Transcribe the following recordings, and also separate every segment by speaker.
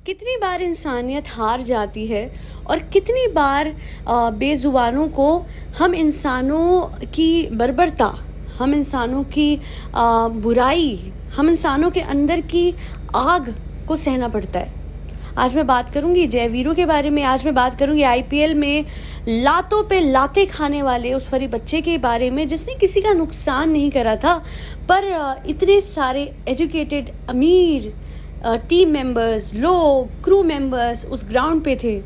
Speaker 1: कितनी बार इंसानियत हार जाती है और कितनी बार बेजुबानों को हम इंसानों की बर्बरता, हम इंसानों की बुराई, हम इंसानों के अंदर की आग को सहना पड़ता है। आज मैं बात करूंगी जय वीरू के बारे में। आज मैं बात करूंगी आईपीएल में लातों पे लातें खाने वाले उस फरी बच्चे के बारे में जिसने किसी का नुकसान नहीं करा था, पर इतने सारे एजुकेटेड अमीर टीम मेंबर्स, लोग, क्रू मेंबर्स उस ग्राउंड पे थे।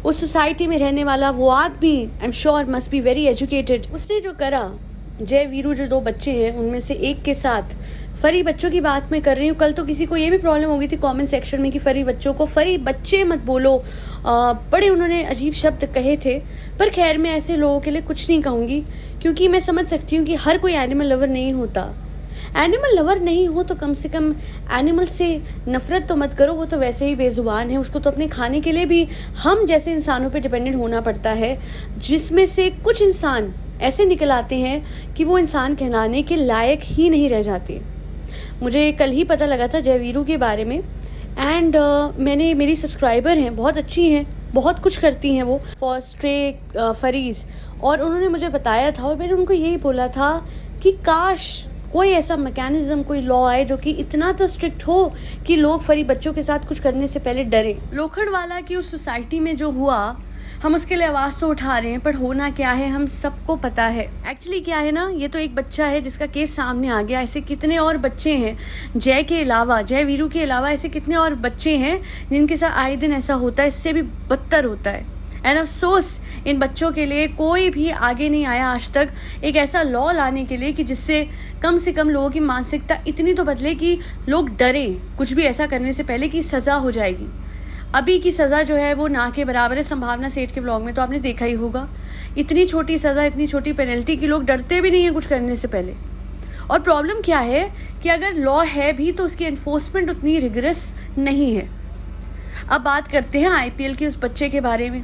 Speaker 1: उस सोसाइटी में रहने वाला वो आदमी I am sure must be very educated. उसने जो करा, जय वीरू जो 2 बच्चे हैं उनमें से एक के साथ, फरी बच्चों की बात मैं कर रही हूँ। कल तो किसी को ये भी प्रॉब्लम हो गई थी कमेंट सेक्शन में कि फरी बच्चों को फरी बच्चे मत बोलो, बड़े उन्होंने अजीब शब्द कहे थे। पर खैर, मैं ऐसे लोगों के लिए कुछ नहीं कहूँगी क्योंकि मैं समझ सकती हूँ कि हर कोई एनिमल लवर नहीं होता। एनिमल लवर नहीं हो तो कम से कम एनिमल से नफरत तो मत करो, वो तो वैसे ही बेजुबान है, उसको तो अपने खाने के लिए भी हम जैसे इंसानों पे डिपेंडेंट होना पड़ता है, जिसमें से कुछ इंसान ऐसे निकल आते हैं कि वो इंसान कहलाने के लायक ही नहीं रह जाते। मुझे कल ही पता लगा था जय वीरू के बारे में एंड मैंने, मेरी सब्सक्राइबर हैं, बहुत अच्छी हैं, बहुत कुछ करती हैं वो फॉर स्ट्रे फरीज, और उन्होंने मुझे बताया था और मैंने उनको यही बोला था कि काश कोई ऐसा मैकेनिज्म, कोई लॉ आए जो कि इतना तो स्ट्रिक्ट हो कि लोग फरी बच्चों के साथ कुछ करने से पहले डरे। लोखंडवाला की उस सोसाइटी में जो हुआ, हम उसके लिए आवाज़ तो उठा रहे हैं, पर होना क्या है हम सबको पता है। एक्चुअली क्या है ना, ये तो एक बच्चा है जिसका केस सामने आ गया। ऐसे कितने और बच्चे हैं जय के अलावा, जय वीरू के अलावा ऐसे कितने और बच्चे हैं जिनके साथ आए दिन ऐसा होता है, इससे भी बदतर होता है। एंड अफसोस इन बच्चों के लिए कोई भी आगे नहीं आया आज तक एक ऐसा लॉ लाने के लिए कि जिससे कम से कम लोगों की मानसिकता इतनी तो बदले कि लोग डरे कुछ भी ऐसा करने से पहले कि सज़ा हो जाएगी। अभी की सज़ा जो है वो ना के बराबर है। संभावना सेठ के ब्लॉग में तो आपने देखा ही होगा, इतनी छोटी सज़ा, इतनी छोटी पेनल्टी कि लोग डरते भी नहीं हैं कुछ करने से पहले। और प्रॉब्लम क्या है कि अगर लॉ है भी तो उसकी एनफोर्समेंट उतनी रिगरस नहीं है। अब बात करते हैं आईपीएल के उस बच्चे के बारे में।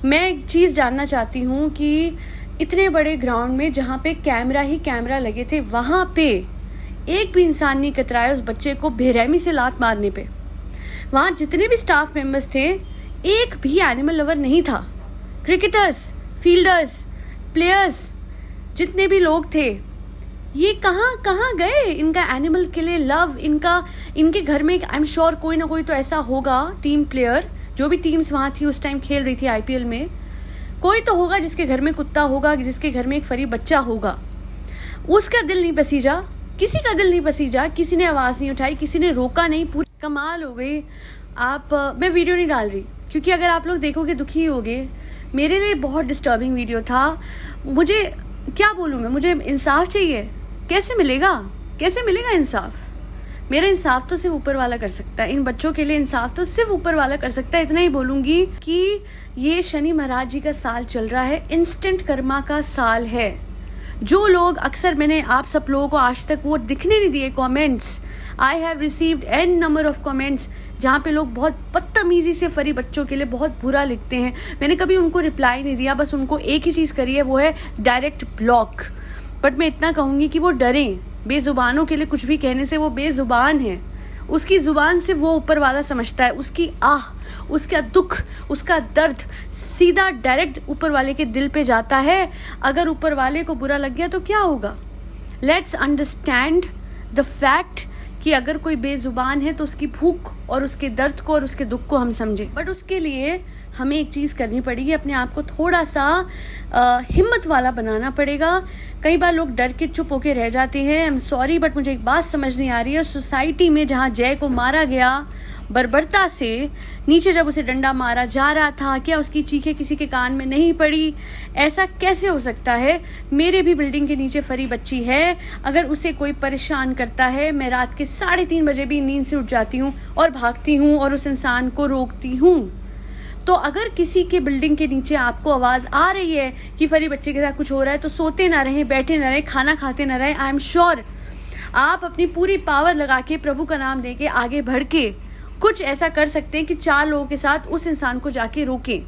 Speaker 1: मैं एक चीज़ जानना चाहती हूँ कि इतने बड़े ग्राउंड में जहाँ पे कैमरा ही कैमरा लगे थे, वहाँ पे एक भी इंसान नहीं कतराया उस बच्चे को बेरहमी से लात मारने पे। वहाँ जितने भी स्टाफ मेंबर्स थे, एक भी एनिमल लवर नहीं था। क्रिकेटर्स, फील्डर्स, प्लेयर्स, जितने भी लोग थे, ये कहाँ गए? इनका एनिमल के लिए लव, इनके घर में आई एम श्योर कोई ना कोई तो ऐसा होगा टीम प्लेयर, जो भी टीम्स वहाँ थी उस टाइम खेल रही थी आईपीएल में, कोई तो होगा जिसके घर में कुत्ता होगा, जिसके घर में एक फरी बच्चा होगा। उसका दिल नहीं पसीजा, किसी का दिल नहीं पसीजा, किसी ने आवाज़ नहीं उठाई, किसी ने रोका नहीं। पूरी कमाल हो गई। मैं वीडियो नहीं डाल रही क्योंकि अगर आप लोग देखोगे दुखी होगे। मेरे लिए बहुत डिस्टर्बिंग वीडियो था। मुझे क्या बोलूँ मैं, मुझे इंसाफ चाहिए। कैसे मिलेगा इंसाफ? मेरा इंसाफ तो सिर्फ ऊपर वाला कर सकता है। इन बच्चों के लिए इंसाफ तो सिर्फ ऊपर वाला कर सकता है। इतना ही बोलूँगी कि ये शनि महाराज जी का साल चल रहा है, इंस्टेंट कर्मा का साल है। जो लोग, अक्सर मैंने आप सब लोगों को आज तक वो दिखने नहीं दिए comments, I have received an number of comments जहाँ पे लोग बहुत बदतमीज़ी से फरी बच्चों के लिए बहुत बुरा लिखते हैं। मैंने कभी उनको रिप्लाई नहीं दिया, बस उनको एक ही चीज़ करी है, वो है डायरेक्ट ब्लॉक। बट मैं इतना कहूँगी कि वो डरें। बेजुबानों के लिए कुछ भी कहने से, वो बेजुबान है, उसकी ज़ुबान से वो ऊपर वाला समझता है। उसकी आह, उसका दुख, उसका दर्द सीधा डायरेक्ट ऊपर वाले के दिल पे जाता है। अगर ऊपर वाले को बुरा लग गया तो क्या होगा? लेट्स अंडरस्टैंड द फैक्ट कि अगर कोई बेजुबान है तो उसकी भूख और उसके दर्द को और उसके दुख को हम समझें। बट उसके लिए हमें एक चीज़ करनी पड़ेगी, अपने आप को थोड़ा सा हिम्मत वाला बनाना पड़ेगा। कई बार लोग डर के चुप होके रह जाते हैं। आई एम सॉरी, बट मुझे एक बात समझ नहीं आ रही है। सोसाइटी में जहाँ जय को मारा गया बर्बरता से, नीचे जब उसे डंडा मारा जा रहा था, क्या उसकी चीखें किसी के कान में नहीं पड़ी? ऐसा कैसे हो सकता है? मेरे भी बिल्डिंग के नीचे फरी बच्ची है, अगर उसे कोई परेशान करता है, मैं रात के 3:30 बजे भी नींद से उठ जाती हूँ और भागती हूँ और उस इंसान को रोकती हूँ। तो अगर किसी के बिल्डिंग के नीचे आपको आवाज़ आ रही है कि फरी बच्चे के साथ कुछ हो रहा है, तो सोते ना रहें, बैठे ना रहें, खाना खाते ना रहें। आई एम श्योर आप अपनी पूरी पावर लगा के, प्रभु का नाम लेके आगे बढ़ के कुछ ऐसा कर सकते हैं कि 4 लोगों के साथ उस इंसान को जाके रोकें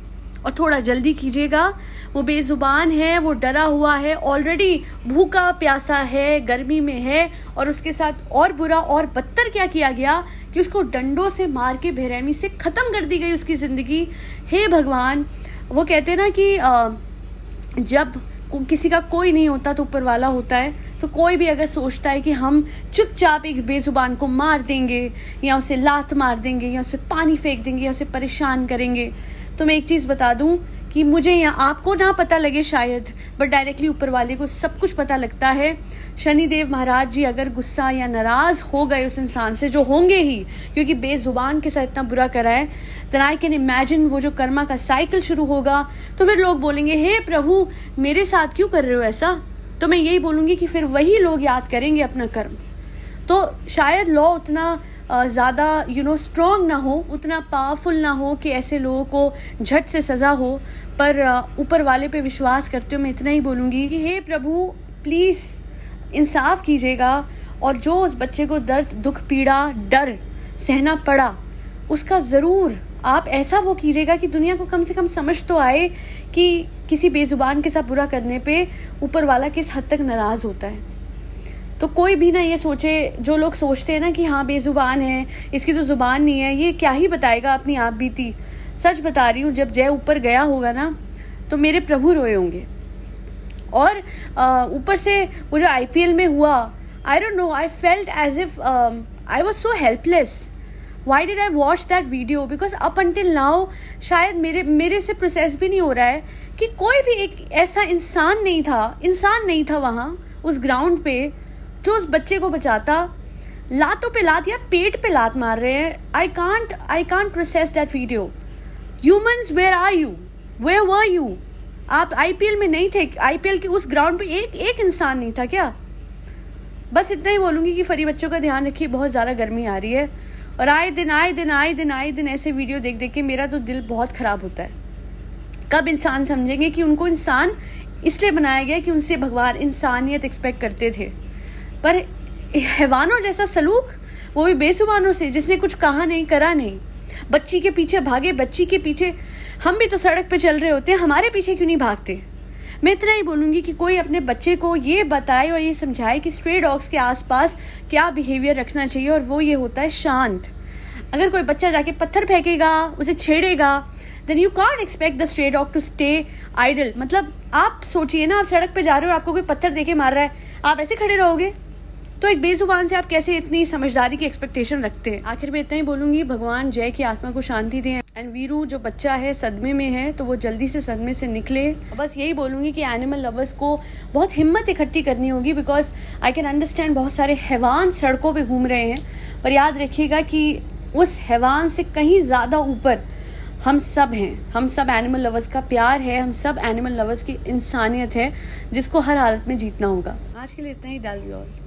Speaker 1: और थोड़ा जल्दी कीजिएगा। वो बेजुबान है, वो डरा हुआ है, ऑलरेडी भूखा प्यासा है, गर्मी में है, और उसके साथ और बुरा और बदतर क्या किया गया कि उसको डंडों से मार के बेरहमी से ख़त्म कर दी गई उसकी ज़िंदगी। हे भगवान, वो कहते हैं ना कि जब किसी का कोई नहीं होता तो ऊपर वाला होता है। तो कोई भी अगर सोचता है कि हम चुपचाप एक बेजुबान को मार देंगे या उसे लात मार देंगे या उस पर पानी फेंक देंगे या उसे परेशान करेंगे, तो मैं एक चीज़ बता दूं कि मुझे या आपको ना पता लगे शायद, बट डायरेक्टली ऊपर वाले को सब कुछ पता लगता है। शनिदेव महाराज जी अगर गुस्सा या नाराज़ हो गए उस इंसान से, जो होंगे ही क्योंकि बेजुबान के साथ इतना बुरा करा है, देन आई कैन इमेजिन वो जो कर्मा का साइकिल शुरू होगा। तो फिर लोग बोलेंगे, हे प्रभु मेरे साथ क्यों कर रहे हो ऐसा? तो मैं यही बोलूँगी कि फिर वही लोग याद करेंगे अपना कर्म। तो शायद लॉ उतना ज़्यादा स्ट्रॉन्ग ना हो, उतना पावरफुल ना हो कि ऐसे लोगों को झट से सज़ा हो, पर ऊपर वाले पे विश्वास करते हुए मैं इतना ही बोलूँगी कि हे प्रभु प्लीज़ इंसाफ कीजिएगा, और जो उस बच्चे को दर्द, दुख, पीड़ा, डर सहना पड़ा, उसका ज़रूर आप ऐसा वो कीजिएगा कि दुनिया को कम से कम समझ तो आए कि किसी बेजुबान के साथ बुरा करने पे ऊपर वाला किस हद तक नाराज़ होता है। तो कोई भी ना ये सोचे, जो लोग सोचते हैं ना कि हाँ बेजुबान है, इसकी तो ज़ुबान नहीं है, ये क्या ही बताएगा अपनी आप बीती। सच बता रही हूँ, जब जय ऊपर गया होगा ना तो मेरे प्रभु रोए होंगे। और ऊपर से वो जो IPL में हुआ, I don't know, I felt as if I was so helpless. Why did I watch that video? Because up until now शायद मेरे से प्रोसेस भी नहीं हो रहा है कि कोई भी एक ऐसा इंसान नहीं था वहाँ उस ग्राउंड पे जो उस बच्चे को बचाता। लातों पे लात या पेट पे लात मार रहे हैं। I can't process that video. Humans, where are you? Where were you? आप IPL में नहीं थे? IPL के उस ग्राउंड पे एक इंसान नहीं था क्या? बस इतना ही बोलूँगी कि फरी बच्चों का ध्यान रखिए, बहुत ज़्यादा गर्मी आ रही है, और आए दिन ऐसे वीडियो देख के मेरा तो दिल बहुत ख़राब होता है। कब इंसान समझेंगे कि उनको इंसान इसलिए बनाया गया कि उनसे भगवान इंसानियत एक्सपेक्ट करते थे, पर हैवानों जैसा सलूक, वो भी बेजुबानों से, जिसने कुछ कहा नहीं, करा नहीं। बच्ची के पीछे भागे, बच्ची के पीछे, हम भी तो सड़क पे चल रहे होते हैं, हमारे पीछे क्यों नहीं भागते? मैं इतना ही बोलूँगी कि कोई अपने बच्चे को ये बताए और ये समझाए कि स्ट्रे डॉग्स के आसपास क्या बिहेवियर रखना चाहिए, और वो ये होता है शांत। अगर कोई बच्चा जाके पत्थर फेंकेगा, उसे छेड़ेगा, then you can't expect the stray dog to stay idle। मतलब आप सोचिए ना, आप सड़क पे जा रहे हो, आपको कोई पत्थर देके मार रहा है, आप ऐसे खड़े रहोगे? तो एक बेजुबान से आप कैसे इतनी समझदारी की एक्सपेक्टेशन रखते हैं? आखिर में इतना ही बोलूँगी, भगवान जय की आत्मा को शांति दें, एंड वीरू जो बच्चा है सदमे में है, तो वो जल्दी से सदमे से निकले। बस यही बोलूँगी कि एनिमल लवर्स को बहुत हिम्मत इकट्ठी करनी होगी, बिकॉज आई कैन अंडरस्टैंड बहुत सारे हैवान सड़कों पे घूम रहे हैं, पर याद रखिएगा कि उस हैवान से कहीं ज़्यादा ऊपर हम सब हैं। हम सब एनिमल लवर्स का प्यार है, हम सब एनिमल लवर्स की इंसानियत है, जिसको हर हालत में जीतना होगा। आज के लिए इतना ही। डाल यू ऑल।